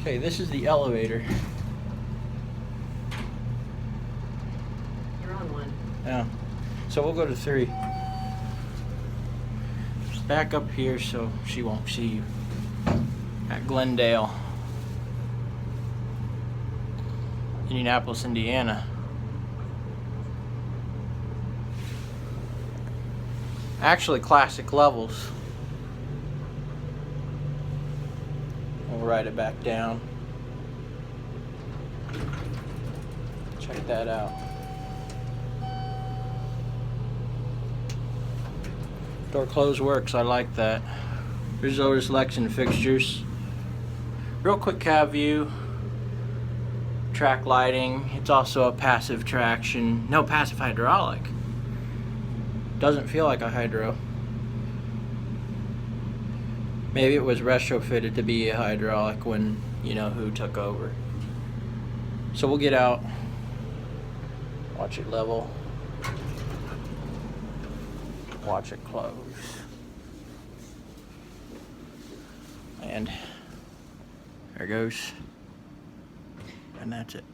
Okay, this is the elevator. You're on one. Yeah. So we'll go to 3. Back up here so she won't see you. At Glendale, Indianapolis, Indiana. Actually, classic levels. We'll write it back down. Check that out. Door close works, I like that. Here's Otis Lexan fixtures. Real quick cab view. Track lighting. It's also a passive traction. No, passive hydraulic. Doesn't feel like a hydro. Maybe it was retrofitted to be a hydraulic when you know who took over. So we'll get out. Watch it level. Watch it close. And there it goes. And that's it.